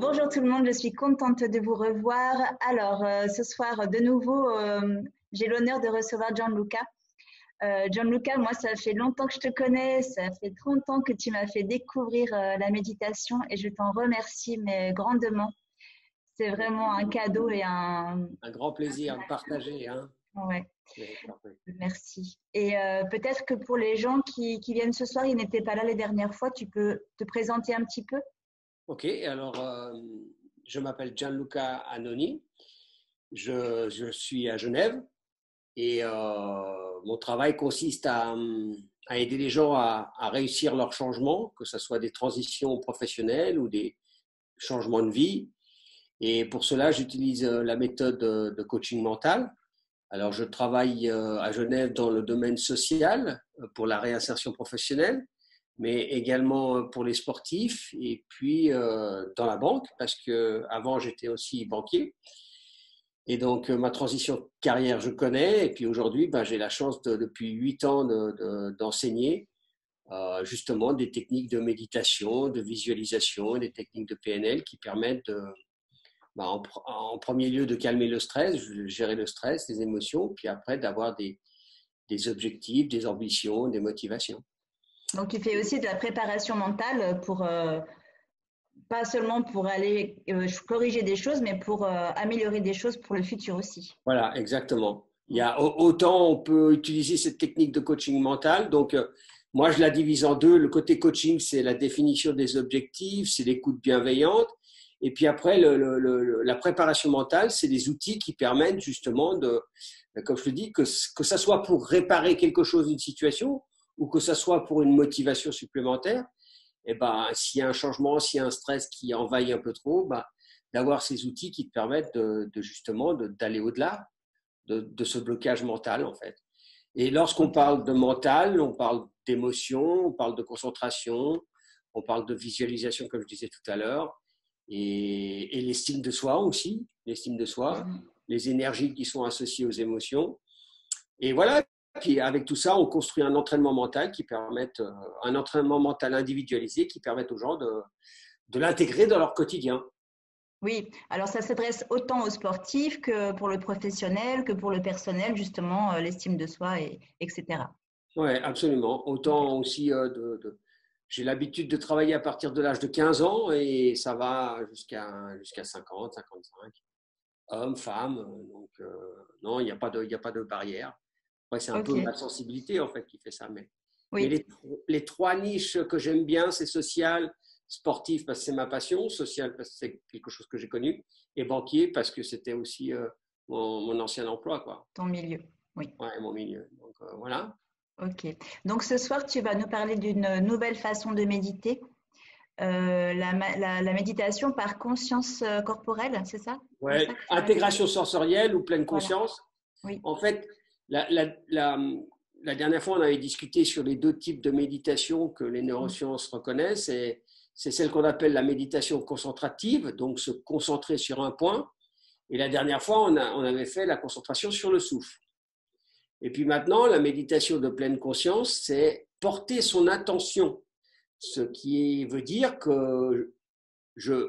Bonjour tout le monde, je suis contente de vous revoir. Alors, ce soir, de nouveau, j'ai l'honneur de recevoir Gianluca. Gianluca, moi, ça fait longtemps que je te connais, ça fait 30 ans que tu m'as fait découvrir la méditation et je t'en remercie mais grandement. C'est vraiment un cadeau et Un grand plaisir de partager. Hein. Ouais, merci. Et peut-être que pour les gens qui viennent ce soir, ils n'étaient pas là les dernières fois, tu peux te présenter un petit peu? Ok, alors je m'appelle Gianluca Annoni, je suis à Genève et mon travail consiste à aider les gens à réussir leur changement, que ce soit des transitions professionnelles ou des changements de vie. Et pour cela, j'utilise la méthode de coaching mental. Alors, je travaille à Genève dans le domaine social pour la réinsertion professionnelle, mais également pour les sportifs et puis dans la banque, parce que avant j'étais aussi banquier. Et donc, ma transition de carrière, je connais. Et puis aujourd'hui, j'ai la chance depuis 8 ans d'enseigner justement des techniques de méditation, de visualisation, des techniques de PNL qui permettent en premier lieu de calmer le stress, gérer le stress, les émotions, puis après d'avoir des objectifs, des ambitions, des motivations. Donc, tu fais aussi de la préparation mentale pour, pas seulement pour aller corriger des choses, mais pour améliorer des choses pour le futur aussi. Voilà, exactement. Il y a autant on peut utiliser cette technique de coaching mental. Donc, moi, je la divise en deux. Le côté coaching, c'est la définition des objectifs, c'est l'écoute bienveillante. Et puis après, la préparation mentale, c'est des outils qui permettent justement comme je te dis, que ça soit pour réparer quelque chose, une situation, ou que ça soit pour une motivation supplémentaire. Et s'il y a un changement, s'il y a un stress qui envahit un peu trop, d'avoir ces outils qui te permettent justement d'aller au-delà de ce blocage mental, en fait. Et lorsqu'on parle de mental, on parle d'émotion, on parle de concentration, on parle de visualisation, comme je disais tout à l'heure, et l'estime de soi aussi, l'estime de soi, les énergies qui sont associées aux émotions. Et voilà, puis avec tout ça, on construit un entraînement mental un entraînement mental individualisé qui permet aux gens de l'intégrer dans leur quotidien. Oui, alors ça s'adresse autant aux sportifs que pour le professionnel, que pour le personnel, justement, l'estime de soi, etc. Oui, absolument. Autant aussi, j'ai l'habitude de travailler à partir de l'âge de 15 ans et ça va jusqu'à 50, 55. Hommes, femmes, donc non, il n'y a pas de barrière. Après, c'est un peu ma sensibilité en fait qui fait ça. Mais Oui. les trois niches que j'aime bien, c'est social, sportif parce que c'est ma passion, social parce que c'est quelque chose que j'ai connu, et banquier parce que c'était aussi mon ancien emploi, quoi. Ton milieu, oui. Ouais, mon milieu. Donc voilà. Ok. Donc ce soir, tu vas nous parler d'une nouvelle façon de méditer, la méditation par conscience corporelle, c'est ça? Ouais, intégration sensorielle ou pleine Voilà. conscience. Oui. En fait, la dernière fois, on avait discuté sur les deux types de méditation que les neurosciences reconnaissent. C'est celle qu'on appelle la méditation concentrative, donc se concentrer sur un point. Et la dernière fois, on avait fait la concentration sur le souffle. Et puis maintenant, la méditation de pleine conscience, c'est porter son attention, ce qui veut dire que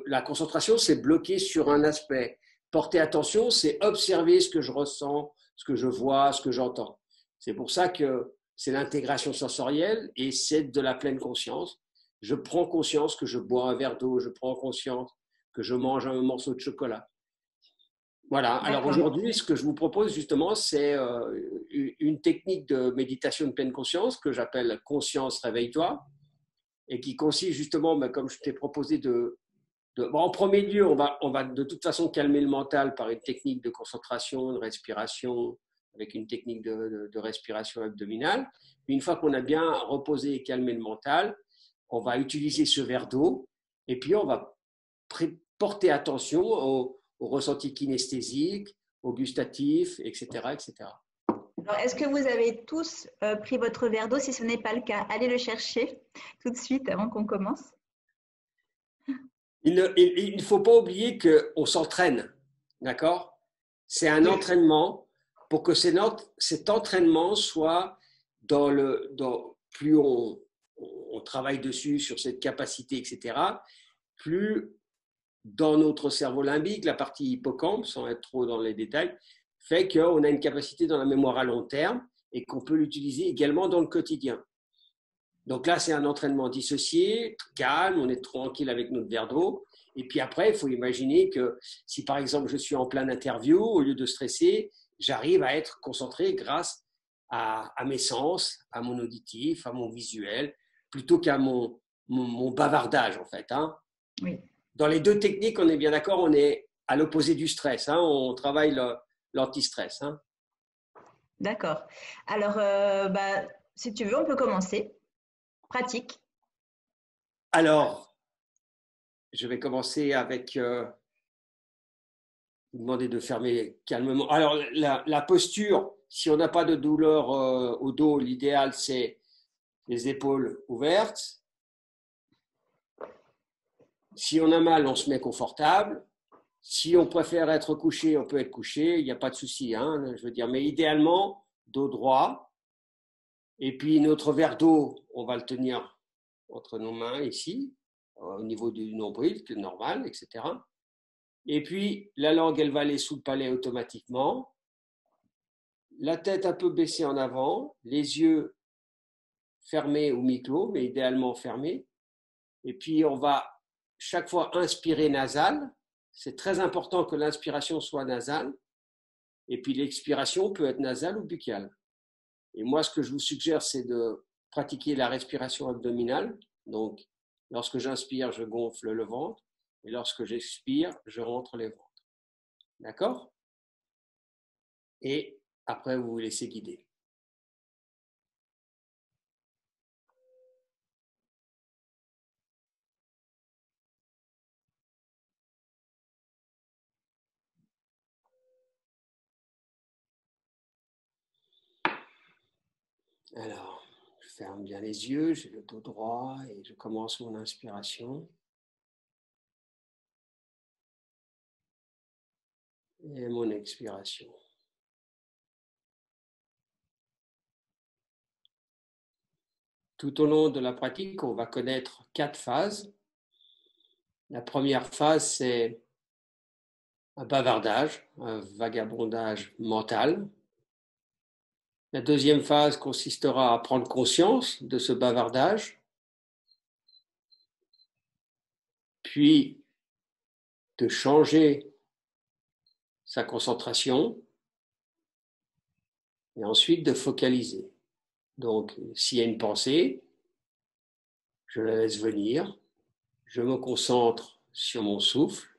la concentration, c'est bloquer sur un aspect. Porter attention, c'est observer ce que je ressens, ce que je vois, ce que j'entends. C'est pour ça que c'est l'intégration sensorielle et c'est de la pleine conscience. Je prends conscience que je bois un verre d'eau, je prends conscience que je mange un morceau de chocolat. Voilà. Alors aujourd'hui, ce que je vous propose justement, c'est une technique de méditation de pleine conscience que j'appelle conscience réveille-toi et qui consiste justement, comme je t'ai proposé en premier lieu, on va de toute façon calmer le mental par une technique de concentration, de respiration, avec une technique de respiration abdominale. Puis une fois qu'on a bien reposé et calmé le mental, on va utiliser ce verre d'eau et puis on va porter attention au ressenti kinesthésique, au gustatif, etc., etc. Alors, est-ce que vous avez tous pris votre verre d'eau? Si ce n'est pas le cas, allez le chercher tout de suite avant qu'on commence. Il ne faut pas oublier qu'on s'entraîne, d'accord? C'est un entraînement pour que cet entraînement soit plus on travaille dessus sur cette capacité, etc., plus dans notre cerveau limbique, la partie hippocampe, sans être trop dans les détails, fait qu'on a une capacité dans la mémoire à long terme et qu'on peut l'utiliser également dans le quotidien. Donc là, c'est un entraînement dissocié, calme, on est tranquille avec notre verre d'eau. Et puis après, il faut imaginer que si par exemple je suis en pleine interview, au lieu de stresser, j'arrive à être concentré grâce à mes sens, à mon auditif, à mon visuel, plutôt qu'à mon bavardage en fait. Hein. Oui. Dans les deux techniques, on est bien d'accord, on est à l'opposé du stress. Hein, on travaille l'anti-stress. Hein. D'accord. Alors, si tu veux, on peut commencer. Pratique. Alors, je vais commencer avec vous demander de fermer calmement. Alors, la posture, si on n'a pas de douleur au dos, l'idéal, c'est les épaules ouvertes. Si on a mal, on se met confortable. Si on préfère être couché, on peut être couché. Il n'y a pas de souci, hein, je veux dire. Mais idéalement, dos droit. Et puis, notre verre d'eau, on va le tenir entre nos mains ici, au niveau du nombril, que normal, etc. Et puis, la langue, elle va aller sous le palais automatiquement. La tête un peu baissée en avant, les yeux fermés ou mi-clos, mais idéalement fermés. Et puis, on va chaque fois inspirer nasal. C'est très important que l'inspiration soit nasale. Et puis, l'expiration peut être nasale ou buccale. Et moi, ce que je vous suggère, c'est de pratiquer la respiration abdominale. Donc, lorsque j'inspire, je gonfle le ventre. Et lorsque j'expire, je rentre les ventres. D'accord? Et après, vous vous laissez guider. Alors, je ferme bien les yeux, j'ai le dos droit et je commence mon inspiration. Et mon expiration. Tout au long de la pratique, on va connaître 4 phases. La première phase, c'est un bavardage, un vagabondage mental. La deuxième phase consistera à prendre conscience de ce bavardage, puis de changer sa concentration et ensuite de focaliser. Donc, s'il y a une pensée, je la laisse venir, je me concentre sur mon souffle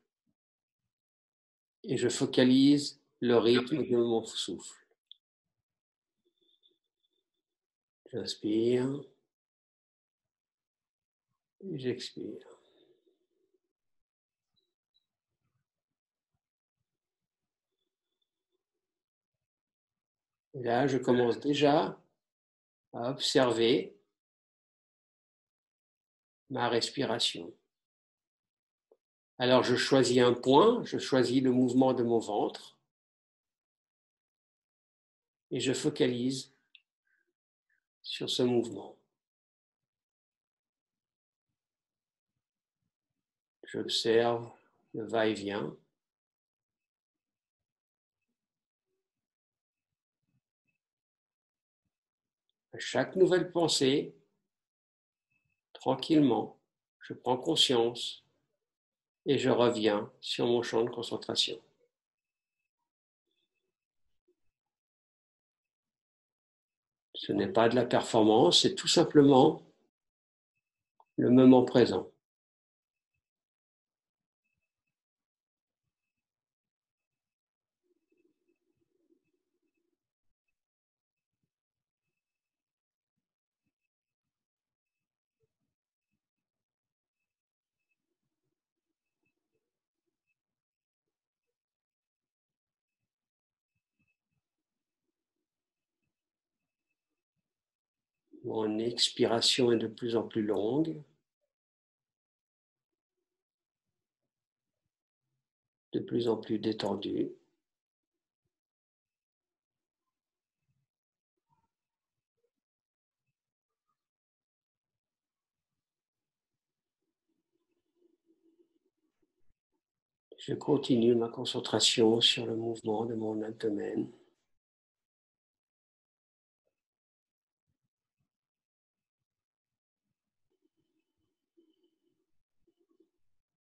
et je focalise le rythme de mon souffle. J'inspire et j'expire. Et là, je commence déjà à observer ma respiration. Alors, je choisis un point, je choisis le mouvement de mon ventre et je focalise sur ce mouvement. J'observe le va-et-vient. À chaque nouvelle pensée, tranquillement, je prends conscience et je reviens sur mon champ de concentration. Ce n'est pas de la performance, c'est tout simplement le moment présent. Mon expiration est de plus en plus longue, de plus en plus détendue. Je continue ma concentration sur le mouvement de mon abdomen.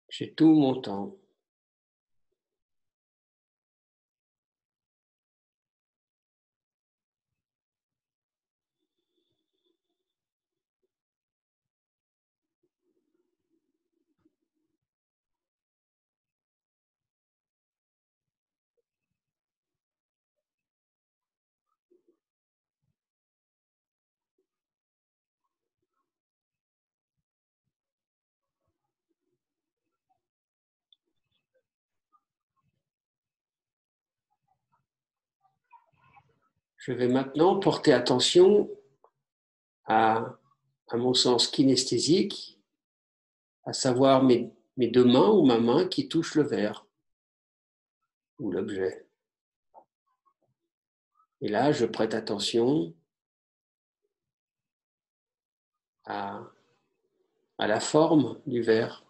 J'ai tout mon temps. Je vais maintenant porter attention à mon sens kinesthésique, à savoir mes deux mains ou ma main qui touchent le verre ou l'objet. Et là, je prête attention à la forme du verre,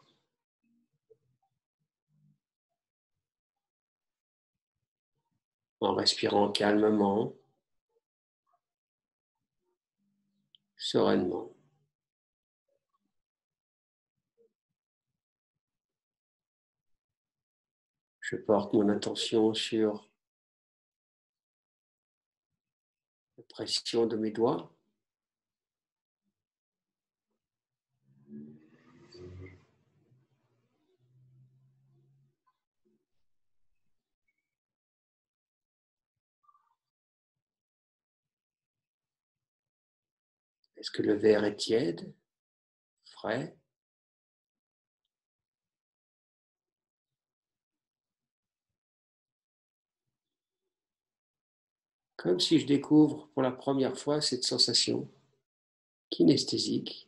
en respirant calmement, sereinement. Je porte mon attention sur la pression de mes doigts. Est-ce que le verre est tiède, frais? Comme si je découvre pour la première fois cette sensation kinesthésique.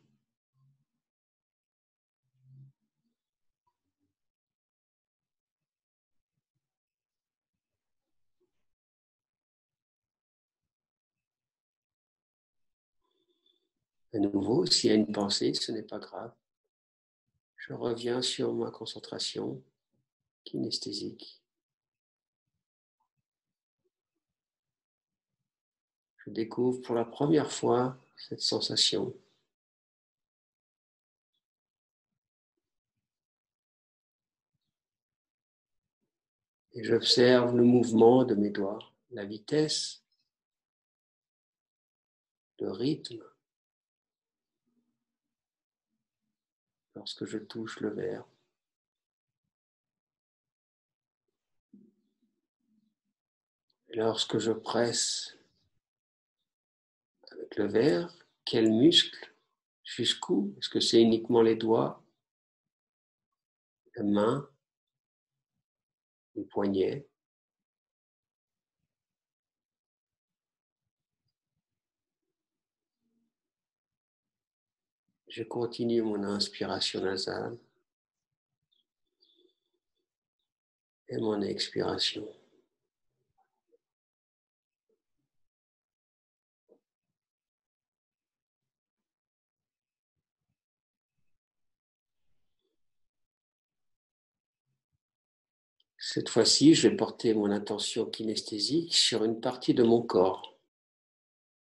À nouveau, s'il y a une pensée, ce n'est pas grave. Je reviens sur ma concentration kinesthésique. Je découvre pour la première fois cette sensation. Et j'observe le mouvement de mes doigts, la vitesse, le rythme lorsque je touche le verre. Et lorsque je presse avec le verre, quel muscle, jusqu'où? Est-ce que c'est uniquement les doigts, la main, les poignets? Je continue mon inspiration nasale et mon expiration. Cette fois-ci, je vais porter mon attention kinesthésique sur une partie de mon corps.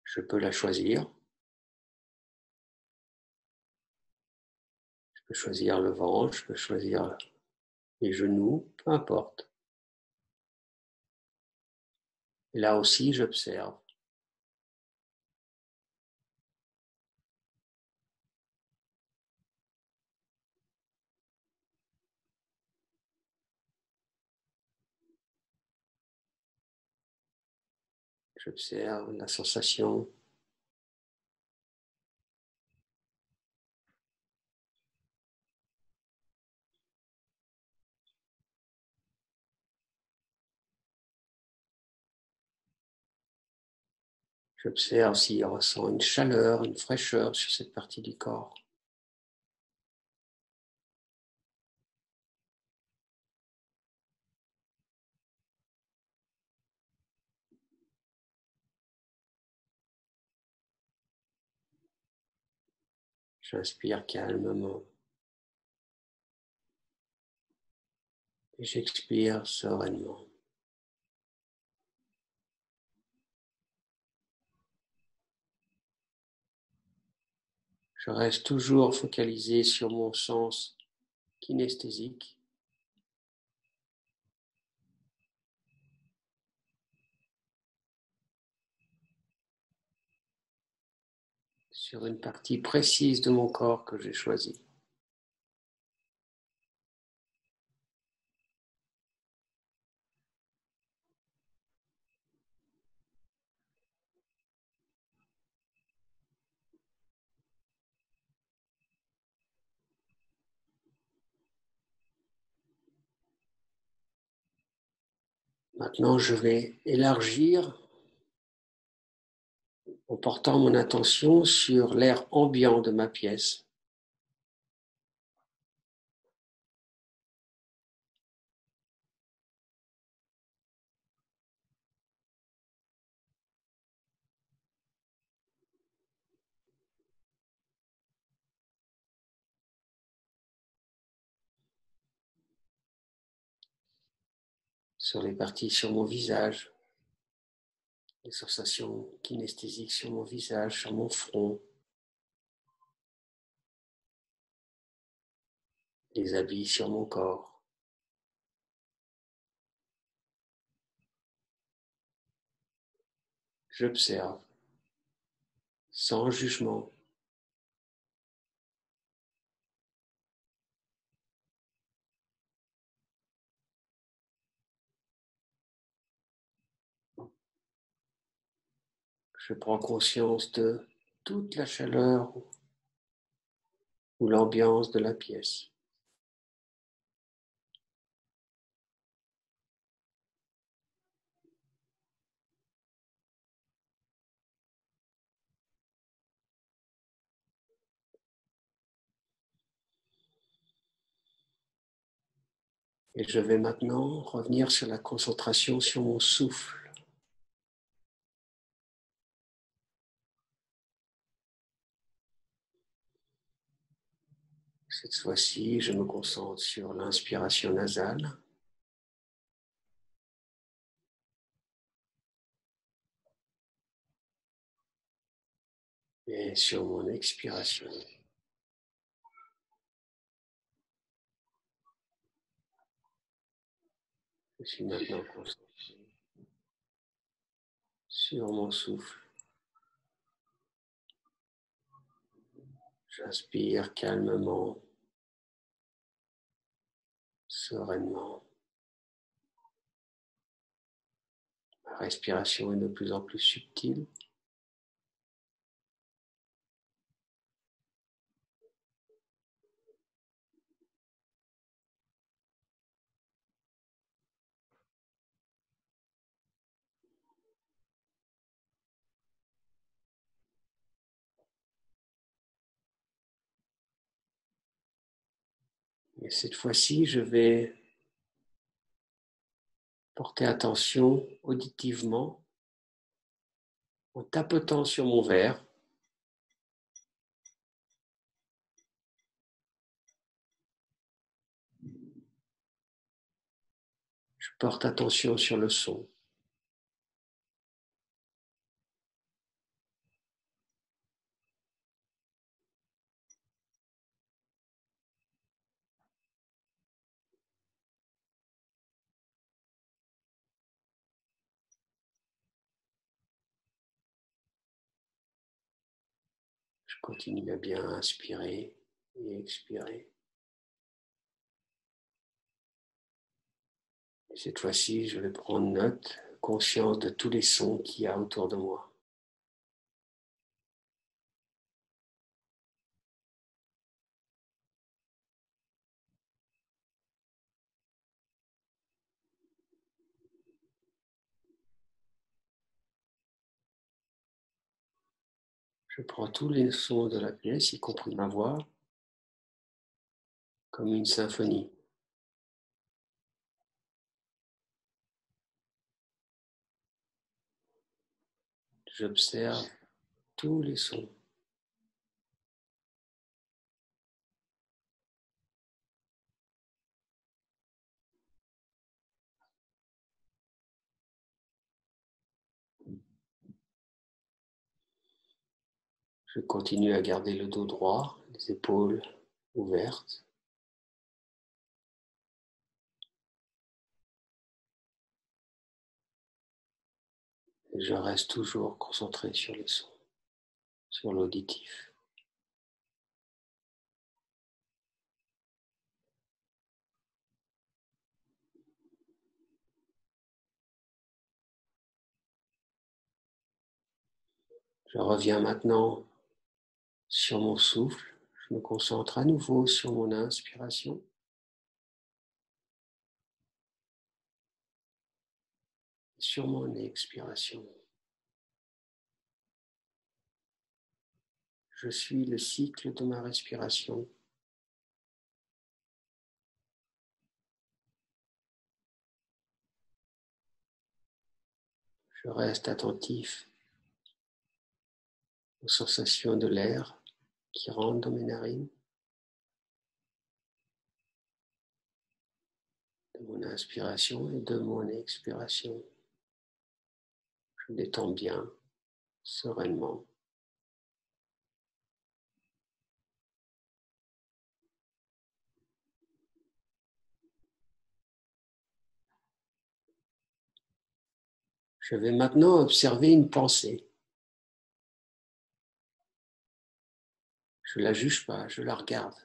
Je peux la choisir. Je peux choisir le ventre, je peux choisir les genoux, peu importe. Et là aussi, j'observe. J'observe la sensation. J'observe s'il ressent une chaleur, une fraîcheur sur cette partie du corps. J'inspire calmement. Et j'expire sereinement. Je reste toujours focalisé sur mon sens kinesthésique. Sur une partie précise de mon corps que j'ai choisie. Maintenant, je vais élargir en portant mon attention sur l'air ambiant de ma pièce. Sur les parties sur mon visage, les sensations kinesthésiques sur mon visage, sur mon front, les habits sur mon corps. J'observe, sans jugement. Je prends conscience de toute la chaleur ou l'ambiance de la pièce. Et je vais maintenant revenir sur la concentration sur mon souffle. Cette fois-ci, je me concentre sur l'inspiration nasale. Et sur mon expiration. Je suis maintenant concentré sur mon souffle. J'inspire calmement, sereinement. Ma respiration est de plus en plus subtile. Et cette fois-ci, je vais porter attention auditivement en tapotant sur mon verre. Je porte attention sur le son. Je continue à bien inspirer et expirer. Et cette fois-ci, je vais prendre note, conscience de tous les sons qu'il y a autour de moi. Je prends tous les sons de la pièce, y compris ma voix, comme une symphonie. J'observe tous les sons. Je continue à garder le dos droit, les épaules ouvertes. Et je reste toujours concentré sur le son, sur l'auditif. Je reviens maintenant sur mon souffle. Je me concentre à nouveau sur mon inspiration. Sur mon expiration. Je suis le cycle de ma respiration. Je reste attentif aux sensations de l'air qui rentre dans mes narines, de mon inspiration et de mon expiration. Je me détends bien, sereinement. Je vais maintenant observer une pensée. Je ne la juge pas, je la regarde.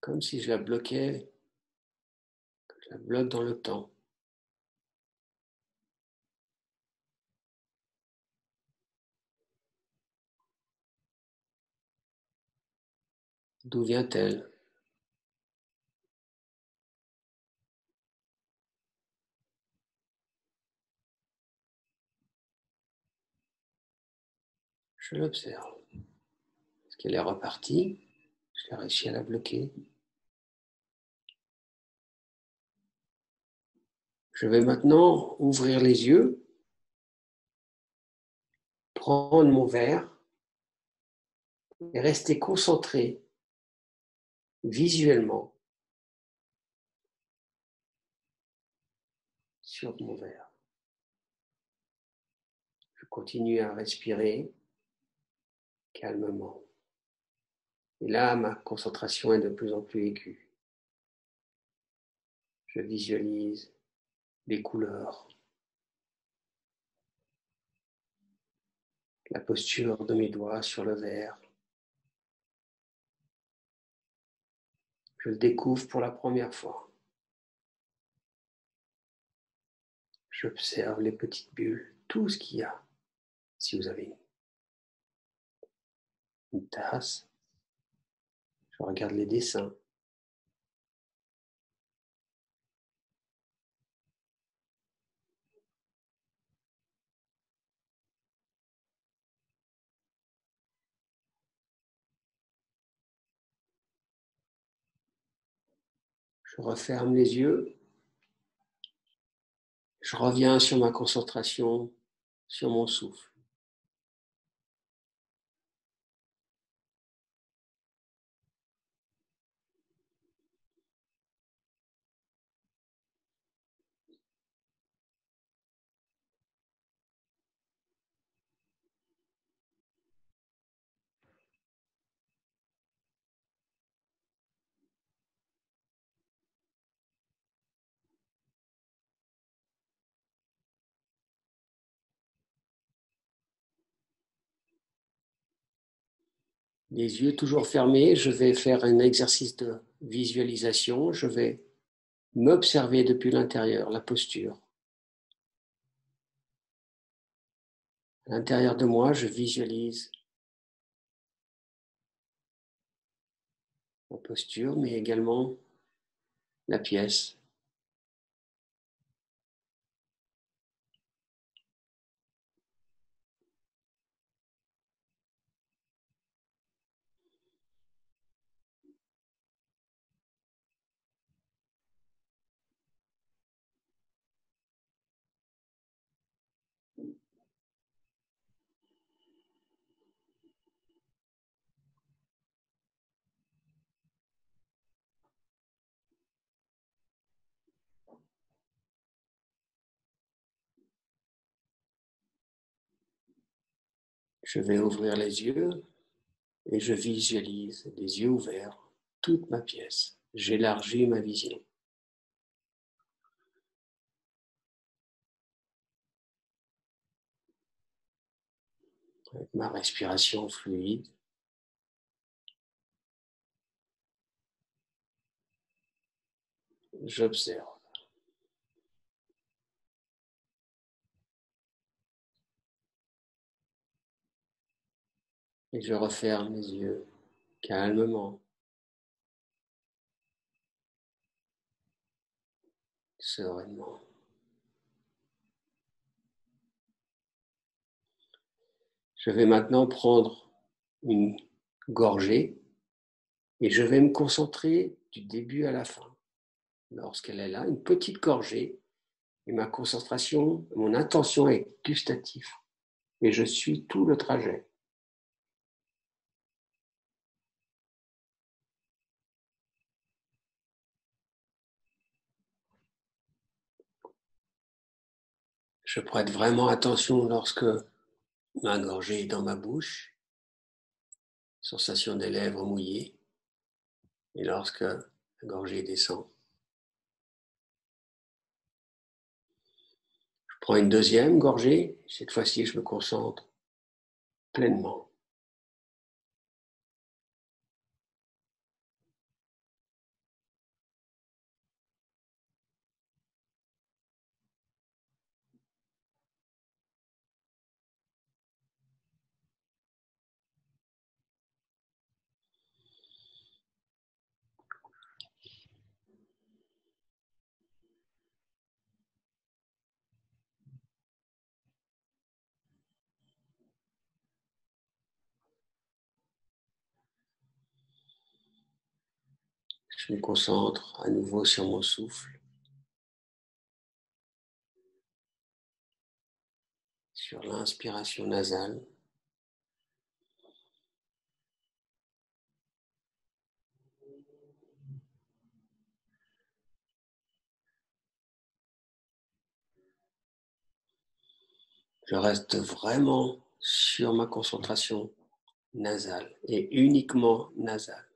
Comme si je la bloquais, je la bloque dans le temps. D'où vient-elle? Je l'observe. Est-ce qu'elle est repartie? Je l'ai réussi à la bloquer. Je vais maintenant ouvrir les yeux, prendre mon verre et rester concentré visuellement sur mon verre. Je continue à respirer calmement. Et là, ma concentration est de plus en plus aiguë. Je visualise les couleurs, la posture de mes doigts sur le verre. Je le découvre pour la première fois. J'observe les petites bulles, tout ce qu'il y a. Si vous avez une tasse, je regarde les dessins. Je referme les yeux. Je reviens sur ma concentration, sur mon souffle. Les yeux toujours fermés, je vais faire un exercice de visualisation. Je vais m'observer depuis l'intérieur, la posture. À l'intérieur de moi, je visualise la posture, mais également la pièce. Je vais ouvrir les yeux et je visualise les yeux ouverts toute ma pièce. J'élargis ma vision. Avec ma respiration fluide, j'observe. Et je referme les yeux calmement, sereinement. Je vais maintenant prendre une gorgée et je vais me concentrer du début à la fin. Lorsqu'elle est là, une petite gorgée, et ma concentration, mon attention est gustative. Et je suis tout le trajet. Je prête vraiment attention lorsque ma gorgée est dans ma bouche, sensation des lèvres mouillées, et lorsque la gorgée descend. Je prends une deuxième gorgée, cette fois-ci je me concentre pleinement. Je me concentre à nouveau sur mon souffle, sur l'inspiration nasale. Je reste vraiment sur ma concentration nasale et uniquement nasale.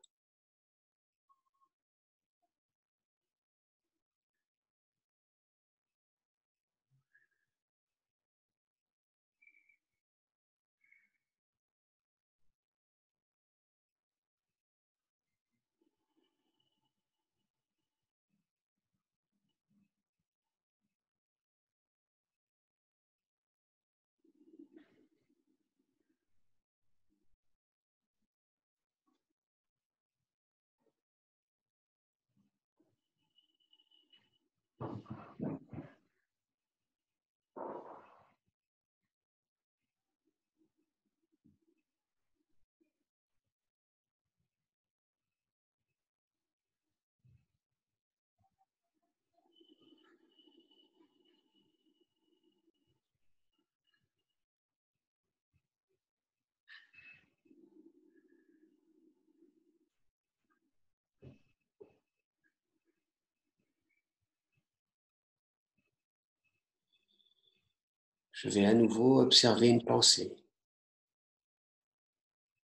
Je vais à nouveau observer une pensée.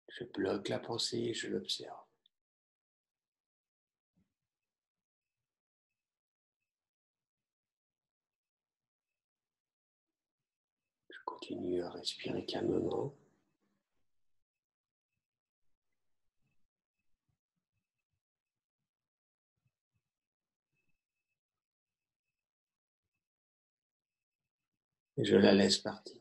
Je bloque la pensée et je l'observe. Je continue à respirer calmement. Et je la laisse partir.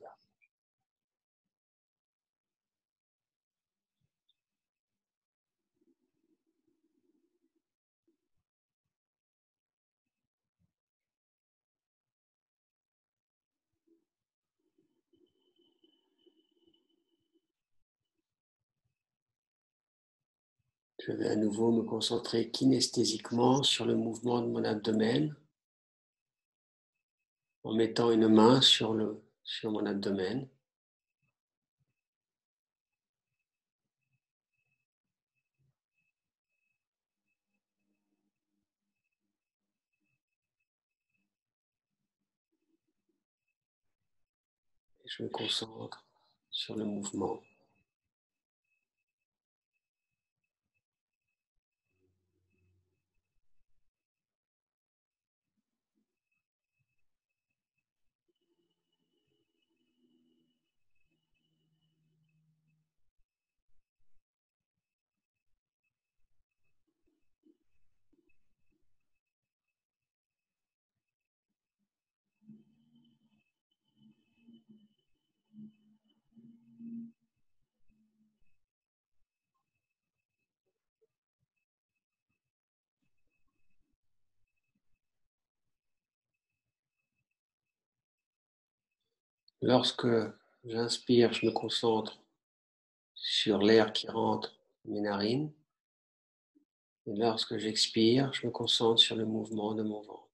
Je vais à nouveau me concentrer kinesthésiquement sur le mouvement de mon abdomen en mettant une main sur mon abdomen. Et je me concentre sur le mouvement. Lorsque j'inspire, je me concentre sur l'air qui rentre dans mes narines. Et lorsque j'expire, je me concentre sur le mouvement de mon ventre.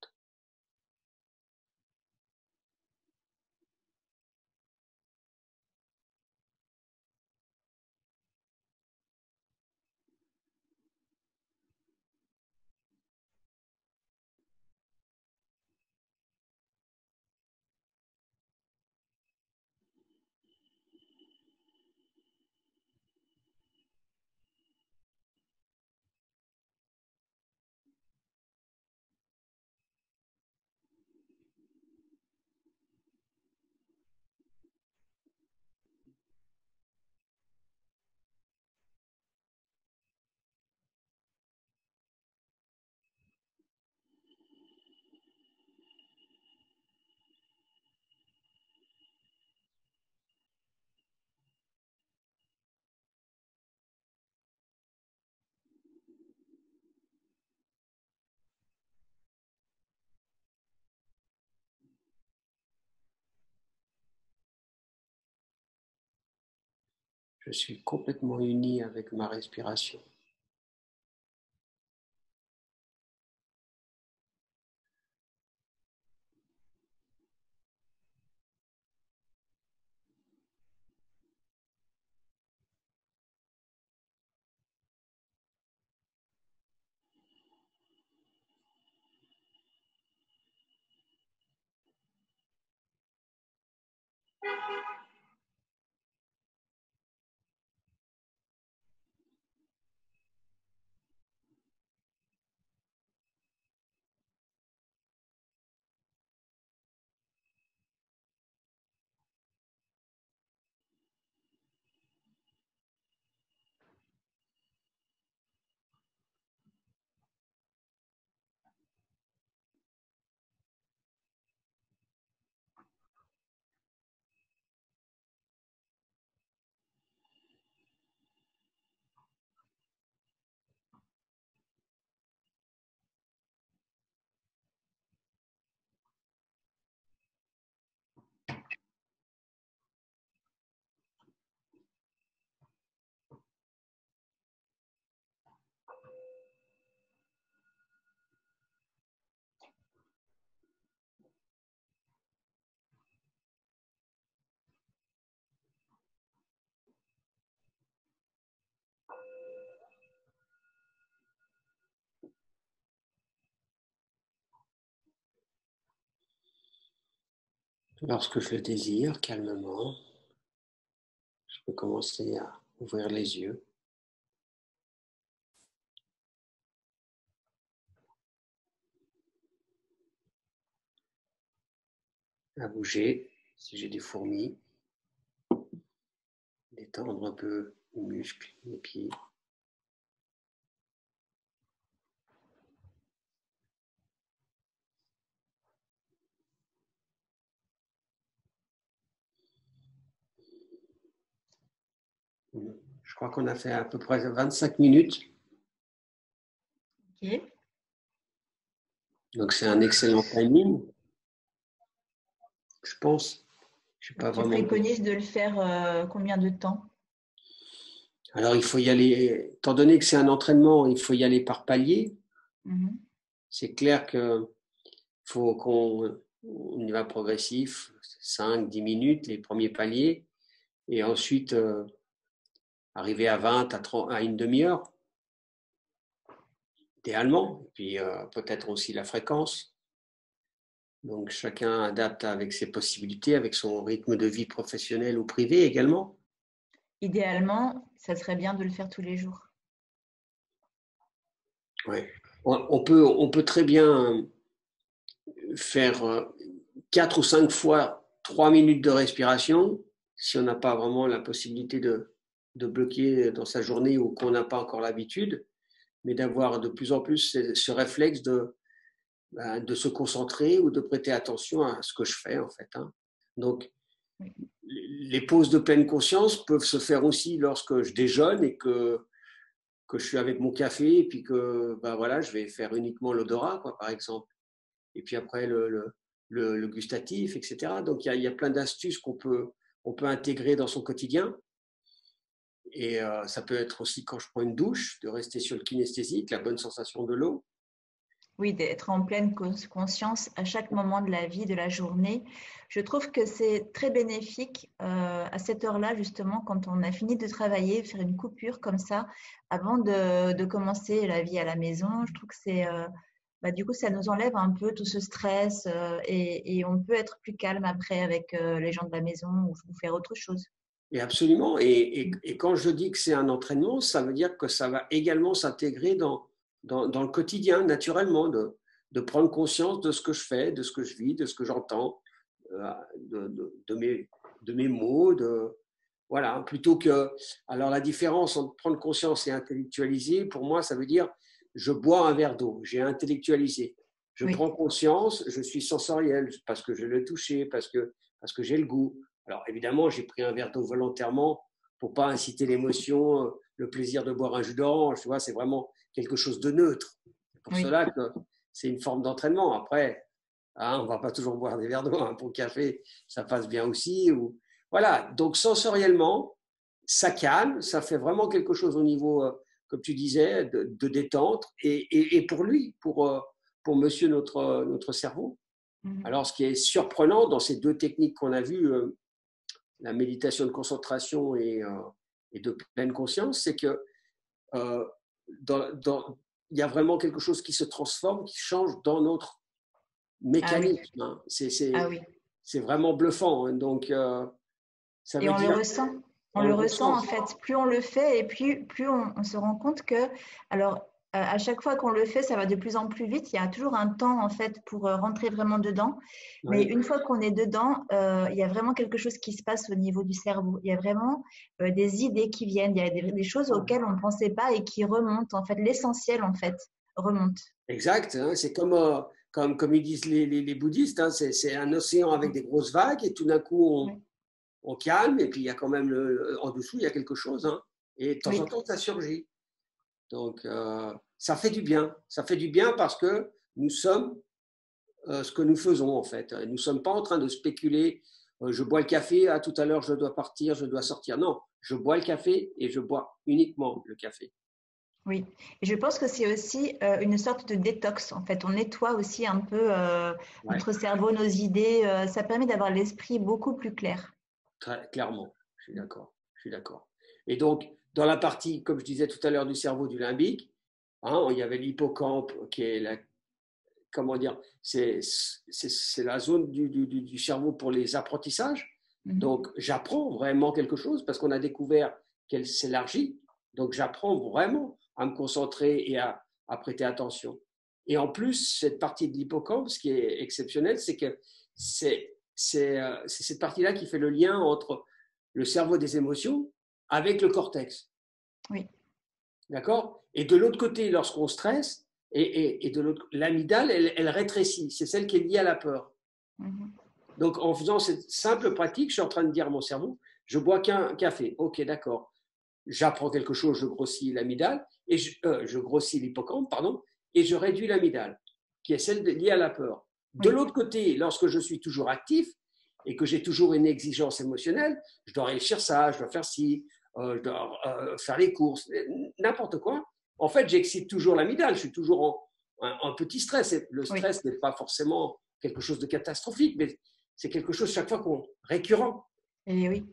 Je suis complètement uni avec ma respiration. Lorsque je le désire, calmement, je peux commencer à ouvrir les yeux, à bouger si j'ai des fourmis, détendre un peu les muscles, les pieds. Je crois qu'on a fait à peu près 25 minutes. Ok. Donc c'est un excellent timing, je pense. Je sais pas Tu vraiment. préconises de le faire combien de temps? Alors il faut y aller, étant donné que c'est un entraînement, il faut y aller par palier. Mhm. C'est clair que faut qu'on y va progressif, 5, 10 minutes, les premiers paliers, et ensuite arriver à 20, à 30, à une demi-heure, idéalement, et puis peut-être aussi la fréquence. Donc, chacun adapte avec ses possibilités, avec son rythme de vie professionnel ou privé également. Idéalement, ça serait bien de le faire tous les jours. Ouais. On peut très bien faire 4 ou 5 fois 3 minutes de respiration si on n'a pas vraiment la possibilité de bloquer dans sa journée ou qu'on n'a pas encore l'habitude, mais d'avoir de plus en plus ce réflexe de se concentrer ou de prêter attention à ce que je fais en fait. Hein. Donc, les pauses de pleine conscience peuvent se faire aussi lorsque je déjeune et que je suis avec mon café et puis que voilà, je vais faire uniquement l'odorat, par exemple. Et puis après, le gustatif, etc. Donc, il y a plein d'astuces on peut intégrer dans son quotidien. Et ça peut être aussi quand je prends une douche, de rester sur le kinesthésique, la bonne sensation de l'eau. Oui, d'être en pleine conscience à chaque moment de la vie, de la journée. Je trouve que c'est très bénéfique à cette heure-là, justement, quand on a fini de travailler, faire une coupure comme ça avant de commencer la vie à la maison. Je trouve que du coup, ça nous enlève un peu tout ce stress et on peut être plus calme après avec les gens de la maison ou faire autre chose. Et absolument. Et quand je dis que c'est un entraînement, ça veut dire que ça va également s'intégrer dans le quotidien, naturellement, de prendre conscience de ce que je fais, de ce que je vis, de ce que j'entends, de mes mots, voilà, plutôt que… Alors la différence entre prendre conscience et intellectualiser, pour moi, ça veut dire je bois un verre d'eau, j'ai intellectualisé. Je Oui, prends conscience, je suis sensoriel parce que je l'ai touché, parce que j'ai le goût. Alors évidemment, j'ai pris un verre d'eau volontairement pour pas inciter l'émotion, le plaisir de boire un jus d'orange, tu vois, c'est vraiment quelque chose de neutre. C'est pour oui, cela que c'est une forme d'entraînement. Après, hein, on ne va pas toujours boire des verres d'eau. Hein, pour le café, ça passe bien aussi. Voilà, donc sensoriellement, ça calme, ça fait vraiment quelque chose au niveau, comme tu disais, de détente. Et pour lui, pour monsieur notre cerveau. mhm. Alors, ce qui est surprenant dans ces deux techniques qu'on a vues, la méditation de concentration et de pleine conscience, c'est que euh, il y a vraiment quelque chose qui se transforme, qui change dans notre Ah oui, mécanisme. Hein. ah oui. C'est vraiment bluffant. Hein. Donc, ça Et veut on le dire ressent. On on le le ressent en ressent. fait. Plus on le fait et plus on se rend compte que, alors, à chaque fois qu'on le fait, ça va de plus en plus vite. Il y a toujours un temps en fait pour rentrer vraiment dedans. Mais Oui, une fois qu'on est dedans, il y a vraiment quelque chose qui se passe au niveau du cerveau. Il y a vraiment des idées qui viennent. Il y a des choses auxquelles on ne pensait pas et qui remontent. En fait, l'essentiel en fait remonte. exact. Hein. C'est comme ils disent les bouddhistes, hein. C'est un océan avec des grosses vagues et tout d'un coup, Oui, on calme et puis il y a quand même en dessous, il y a quelque chose. Hein. Et de temps en oui, temps, ça surgit. Donc, ça fait du bien. Ça fait du bien parce que nous sommes ce que nous faisons, en fait. Nous ne sommes pas en train de spéculer. Je bois le café, à tout à l'heure, je dois partir, je dois sortir. Non, je bois le café et je bois uniquement le café. oui. Et je pense que c'est aussi une sorte de détox. En fait, on nettoie aussi un peu Ouais, notre cerveau, nos idées. Ça permet d'avoir l'esprit beaucoup plus clair. très clairement. Je suis d'accord. Je suis d'accord. Et donc, dans la partie, comme je disais tout à l'heure, du cerveau du limbique, hein, il y avait l'hippocampe qui est la, comment dire, c'est la zone du cerveau pour les apprentissages. Mhm. Donc, j'apprends vraiment quelque chose parce qu'on a découvert qu'elle s'élargit. Donc, j'apprends vraiment à me concentrer et à prêter attention. Et en plus, cette partie de l'hippocampe, ce qui est exceptionnel, c'est que c'est cette partie-là qui fait le lien entre le cerveau des émotions avec le cortex. Oui. D'accord. Et de l'autre côté, lorsqu'on stresse, et de l'autre, l'amygdale, elle rétrécit. C'est celle qui est liée à la peur. Mhm. Donc, en faisant cette simple pratique, je suis en train de dire à mon cerveau, je bois qu'un café. Ok, d'accord. J'apprends quelque chose, je grossis l'amygdale, et je grossis l'hippocampe, pardon, et je réduis l'amygdale, qui est celle liée à la peur. De Oui. l'autre côté, lorsque je suis toujours actif et que j'ai toujours une exigence émotionnelle, je dois réussir ça, je dois faire ci, je dois faire les courses, n'importe quoi. En fait, j'excite toujours l'amygdale, je suis toujours en petit stress. Le Oui. stress n'est pas forcément quelque chose de catastrophique, mais c'est quelque chose chaque fois qu'on récurrent. Et oui.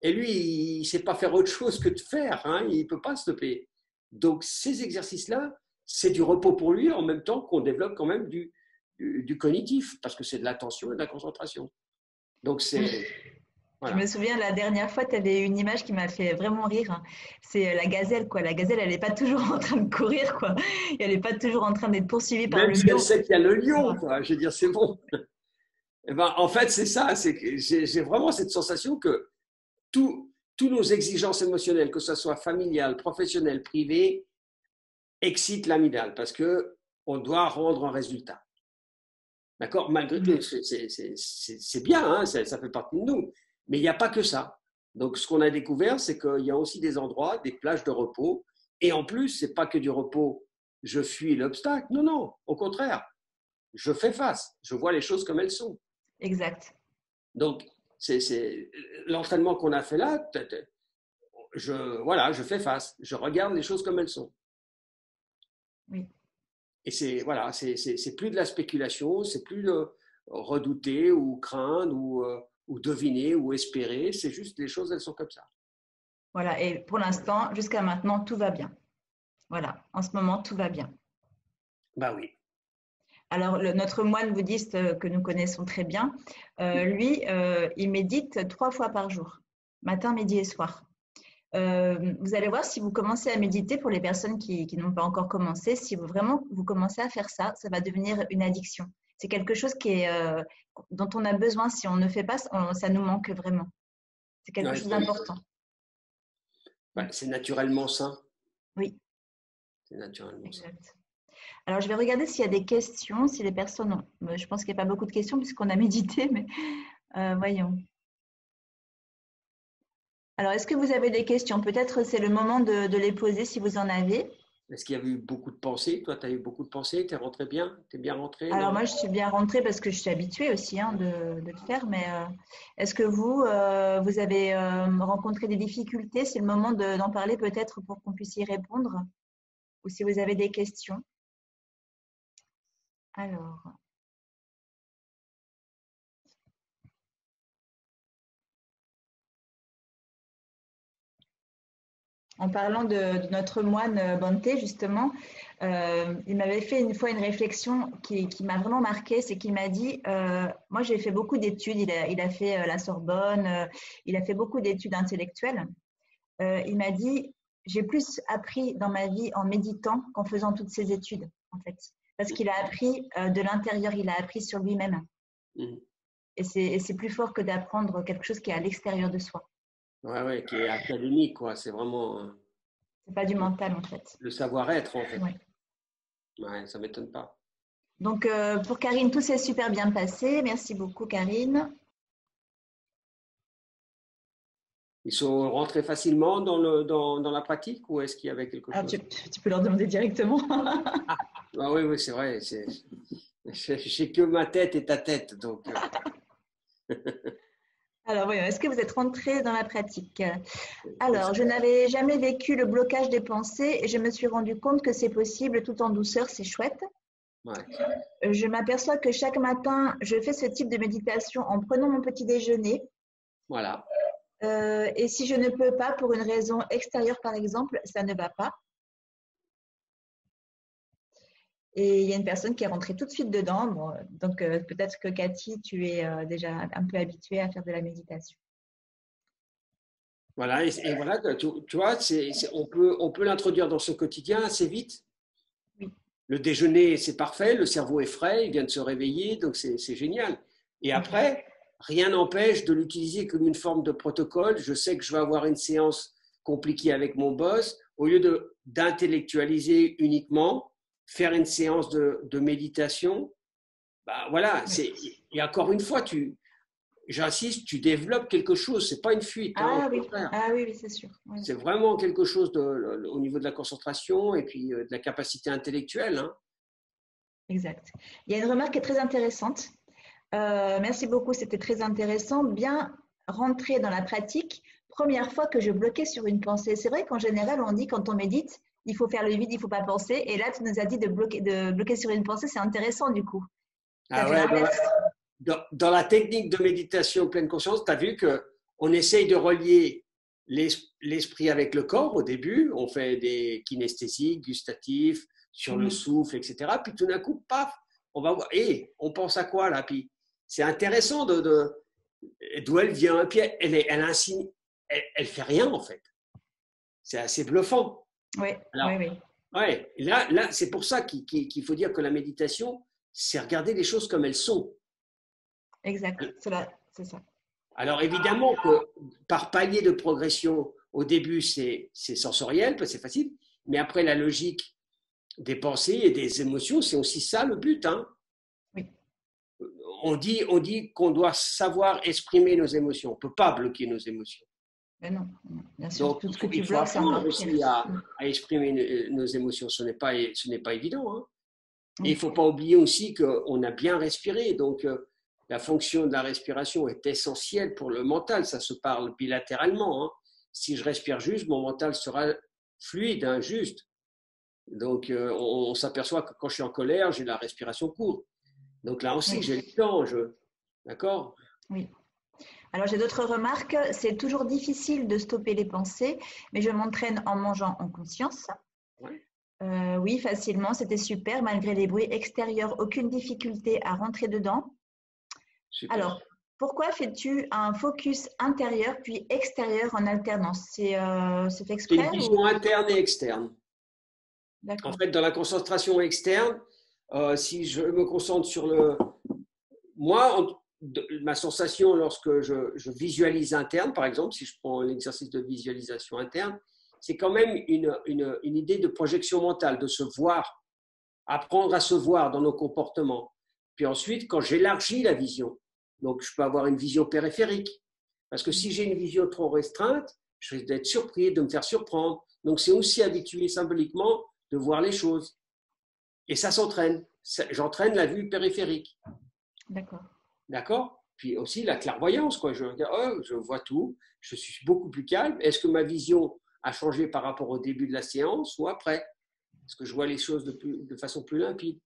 Et lui, il ne sait pas faire autre chose que de faire. Hein, il ne peut pas stopper. Donc, ces exercices-là, c'est du repos pour lui en même temps qu'on développe quand même du cognitif, parce que c'est de l'attention et de la concentration. Donc, c'est… Je Voilà. me souviens, la dernière fois, tu avais une image qui m'a fait vraiment rire. C'est la gazelle, quoi. La gazelle, elle n'est pas toujours en train de courir, quoi. Et elle n'est pas toujours en train d'être poursuivie par Même le si elle lion. sait qu'il y a le lion, quoi. Je veux dire, c'est bon. Eh ben, en fait, c'est ça. C'est que j'ai vraiment cette sensation que tous nos exigences émotionnelles, que ce soit familiales, professionnelles, privées, excitent l'amygdale parce qu'on doit rendre un résultat. D'accord? Malgré tout, c'est bien, hein, ça fait partie de nous. Mais il n'y a pas que ça. Donc, ce qu'on a découvert, c'est qu'il y a aussi des endroits, des plages de repos. Et en plus, ce n'est pas que du repos, je fuis l'obstacle. Non, non, au contraire, je fais face. Je vois les choses comme elles sont. Exact. Donc, c'est l'entraînement qu'on a fait là, voilà, je fais face. Je regarde les choses comme elles sont. Oui. Et c'est plus de la spéculation, c'est plus de redouter ou craindre ou deviner ou espérer. C'est juste les choses, elles sont comme ça. Voilà. Et pour l'instant, jusqu'à maintenant, tout va bien. Voilà. En ce moment, tout va bien. Bah oui. Alors, notre moine bouddhiste que nous connaissons très bien, lui, il médite 3 fois par jour, matin, midi et soir. Vous allez voir si vous commencez à méditer, pour les personnes qui n'ont pas encore commencé, si vous commencez à faire ça, ça va devenir une addiction. C'est quelque chose dont on a besoin. Si on ne fait pas, ça nous manque vraiment. C'est quelque Ouais, chose d'important. c'est naturellement sain. Oui, C'est naturellement sain. exact. Alors, je vais regarder s'il y a des questions, si les personnes ont. Je pense qu'il n'y a pas beaucoup de questions puisqu'on a médité, mais voyons. Alors, est-ce que vous avez des questions? Peut-être c'est le moment de les poser si vous en avez. Est-ce qu'il y a eu beaucoup de pensées? Toi, tu as eu beaucoup de pensées? Tu es rentré bien? Tu es bien rentré? Alors, moi, je suis bien rentrée parce que je suis habituée aussi de le faire, mais est-ce que vous avez rencontré des difficultés? C'est le moment d'en parler peut-être pour qu'on puisse y répondre, ou si vous avez des questions. Alors. En parlant de notre moine Bante, justement, il m'avait fait une fois une réflexion qui m'a vraiment marquée, c'est qu'il m'a dit, moi j'ai fait beaucoup d'études, il a fait la Sorbonne, il a fait beaucoup d'études intellectuelles. Il m'a dit, j'ai plus appris dans ma vie en méditant qu'en faisant toutes ces études, en fait. Parce qu'il a appris de l'intérieur, il a appris sur lui-même. Mmh. Et c'est plus fort que d'apprendre quelque chose qui est à l'extérieur de soi. Ouais, qui est académique, quoi. C'est vraiment C'est pas du mental, en fait. le savoir-être, en fait. Ouais. Ouais, ça ne m'étonne pas. Donc, pour Karine, tout s'est super bien passé. Merci beaucoup, Karine. Ils sont rentrés facilement dans la pratique ou est-ce qu'il y avait quelque Alors, chose? tu peux leur demander directement. Ah oui, c'est vrai. J'ai que ma tête et ta tête. Donc, Alors, oui, est-ce que vous êtes rentrés dans la pratique? Alors, je n'avais jamais vécu le blocage des pensées et je me suis rendu compte que c'est possible tout en douceur, c'est chouette. ouais. Je m'aperçois que chaque matin, je fais ce type de méditation en prenant mon petit déjeuner. Voilà. Et si je ne peux pas, pour une raison extérieure par exemple, ça ne va pas. Et il y a une personne qui est rentrée tout de suite dedans. Bon, donc, peut-être que Cathy, tu es déjà un peu habituée à faire de la méditation. Voilà. Et voilà, tu vois, on peut l'introduire dans son quotidien assez vite. Oui. Le déjeuner, c'est parfait. Le cerveau est frais. Il vient de se réveiller. Donc, c'est génial. Et après, rien n'empêche de l'utiliser comme une forme de protocole. Je sais que je vais avoir une séance compliquée avec mon boss. Au lieu d'intellectualiser uniquement, faire une séance de méditation, bah voilà, et encore une fois, j'insiste, tu développes quelque chose, c'est pas une fuite, hein, Ah au oui, contraire. oui, c'est sûr. Oui. C'est vraiment quelque chose au niveau de la concentration et puis de la capacité intellectuelle. Hein. Exact. Il y a une remarque qui est très intéressante. Merci beaucoup, c'était très intéressant. Bien rentrer dans la pratique. Première fois que je bloquais sur une pensée. C'est vrai qu'en général, on dit quand on médite, il faut faire le vide, il ne faut pas penser. Et là, tu nous as dit de bloquer sur une pensée, c'est intéressant du coup. Ça Ah fait ouais, l'inverse. dans la technique de méditation pleine conscience, tu as vu qu'on essaye de relier l'esprit avec le corps au début. On fait des kinesthésiques, gustatifs, sur le souffle, etc. Puis tout d'un coup, paf, on va voir. Et on pense à quoi là? Puis c'est intéressant d'où elle vient. Puis elle fait rien en fait. C'est assez bluffant. Oui, Alors, oui, oui. ouais, là c'est pour ça qu'il faut dire que la méditation, c'est regarder les choses comme elles sont. Exact, c'est ça. Alors évidemment que par palier de progression, au début c'est sensoriel, c'est facile, mais après la logique des pensées et des émotions, c'est aussi ça le but. Hein. Oui. On dit qu'on doit savoir exprimer nos émotions. On ne peut pas bloquer nos émotions. Mais non, bien sûr, Donc tout ce que tu il faut bloques, c'est encore apprendre pire. aussi à exprimer nos émotions. Ce n'est pas évident. Hein. Et il ne Oui. faut pas oublier aussi qu'on a bien respiré. Donc la fonction de la respiration est essentielle pour le mental. Ça se parle bilatéralement. Hein. Si je respire juste, mon mental sera fluide, hein, juste. Donc, on s'aperçoit que quand je suis en colère, j'ai la respiration courte. Donc là aussi, Oui. j'ai le temps. D'accord? Oui. Alors, j'ai d'autres remarques. C'est toujours difficile de stopper les pensées, mais je m'entraîne en mangeant en conscience. Ouais. Oui, facilement. C'était super. Malgré les bruits extérieurs, aucune difficulté à rentrer dedans. Super. Alors, pourquoi fais-tu un focus intérieur puis extérieur en alternance? C'est fait C'est exprès une vision interne et externe. En D'accord. fait, dans la concentration externe, si je me concentre sur le… Moi, ma sensation lorsque je visualise interne, par exemple, si je prends l'exercice de visualisation interne, c'est quand même une idée de projection mentale, de se voir, apprendre à se voir dans nos comportements. Puis ensuite, quand j'élargis la vision, donc je peux avoir une vision périphérique. Parce que si j'ai une vision trop restreinte, je risque d'être surpris, de me faire surprendre. Donc c'est aussi habituer symboliquement de voir les choses. Et ça s'entraîne. J'entraîne la vue périphérique. D'accord. D'accord? Puis aussi la clairvoyance, quoi. Je vois tout, je suis beaucoup plus calme. Est-ce que ma vision a changé par rapport au début de la séance ou après? Est-ce que je vois les choses de façon plus limpide?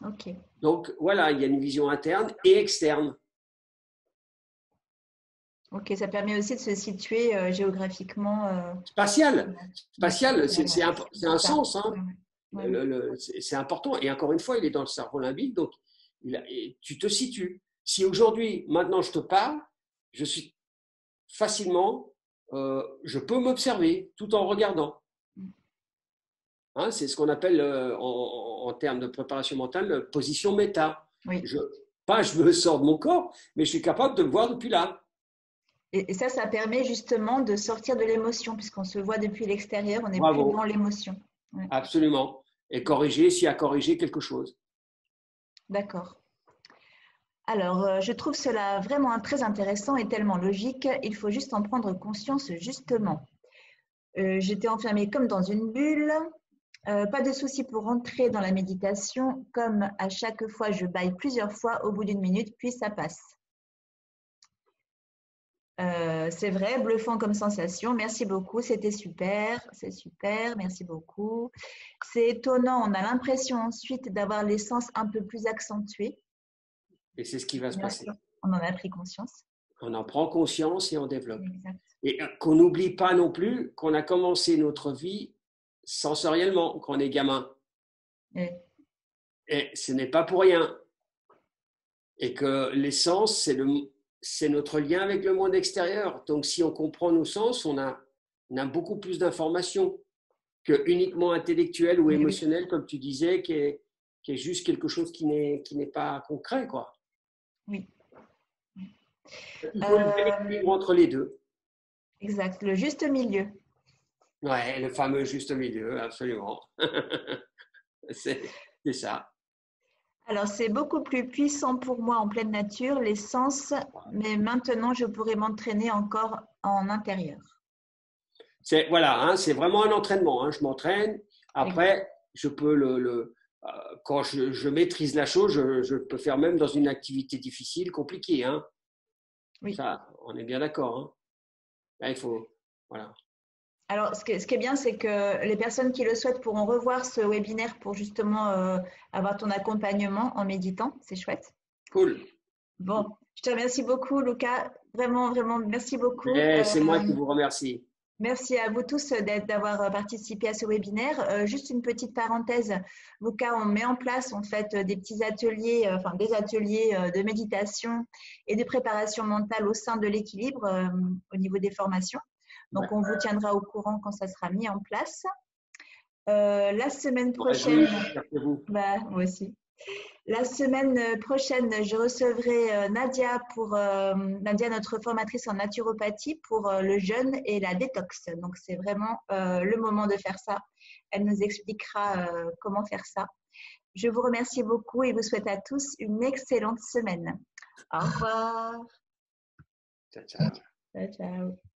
Ok. Donc voilà, il y a une vision interne et externe. Ok, ça permet aussi de se situer géographiquement. Spatial, Ouais, c'est un ça. sens. Hein. Ouais, ouais. C'est important. Et encore une fois, il est dans le cerveau limbique, donc tu te situes. Si aujourd'hui, maintenant je te parle, je suis facilement, je peux m'observer tout en regardant. Hein, c'est ce qu'on appelle en termes de préparation mentale, position méta. Oui. Je me sors de mon corps, mais je suis capable de me voir depuis là. Et ça permet justement de sortir de l'émotion, puisqu'on se voit depuis l'extérieur, on n'est plus Bravo, dans l'émotion. Ouais. absolument. Et corriger s'il y a corrigé quelque chose. D'accord. Alors, je trouve cela vraiment très intéressant et tellement logique. Il faut juste en prendre conscience justement. J'étais enfermée comme dans une bulle. Pas de souci pour rentrer dans la méditation. Comme à chaque fois, je bâille plusieurs fois au bout d'une minute, puis ça passe. C'est vrai, bluffant comme sensation. Merci beaucoup, c'était super. C'est super, merci beaucoup. C'est étonnant, on a l'impression ensuite d'avoir les sens un peu plus accentués. Et c'est ce qui va se Bien passer. sûr, on en a pris conscience. On en prend conscience et on développe. Exact. Et qu'on n'oublie pas non plus qu'on a commencé notre vie sensoriellement, quand on est gamin. Oui. Et ce n'est pas pour rien. Et que les sens, c'est notre lien avec le monde extérieur. Donc si on comprend nos sens, on a beaucoup plus d'informations que uniquement intellectuelles ou Oui, émotionnelles, comme tu disais, qui est juste quelque chose qui n'est pas concret, quoi. oui. Il faut le bel équilibre entre les deux. Exact, le juste milieu. Ouais, le fameux juste milieu, absolument. C'est ça. Alors, c'est beaucoup plus puissant pour moi en pleine nature, les sens, mais maintenant, je pourrais m'entraîner encore en intérieur. Voilà, hein, c'est vraiment un entraînement. Hein, je m'entraîne. Après, je peux quand je maîtrise la chose, je peux faire même dans une activité difficile, compliquée. Hein. Oui. Ça, on est bien d'accord. Hein. Là, il faut, voilà. Alors, ce qui est bien, c'est que les personnes qui le souhaitent pourront revoir ce webinaire pour justement avoir ton accompagnement en méditant. C'est chouette. Cool. Bon, je te remercie beaucoup, Lucas. Vraiment, vraiment, merci beaucoup. C'est moi qui vous remercie. Merci à vous tous d'avoir participé à ce webinaire. Juste une petite parenthèse, Luca, on met en place en fait des petits ateliers, enfin des ateliers de méditation et de préparation mentale au sein de l'équilibre au niveau des formations. Donc, on vous tiendra au courant quand ça sera mis en place. La semaine prochaine, bah, moi aussi. La semaine prochaine, je recevrai Nadia, Nadia, notre formatrice en naturopathie pour le jeûne et la détox. Donc, c'est vraiment le moment de faire ça. Elle nous expliquera comment faire ça. Je vous remercie beaucoup et vous souhaite à tous une excellente semaine. Au revoir. Ciao, ciao. Ciao, ciao.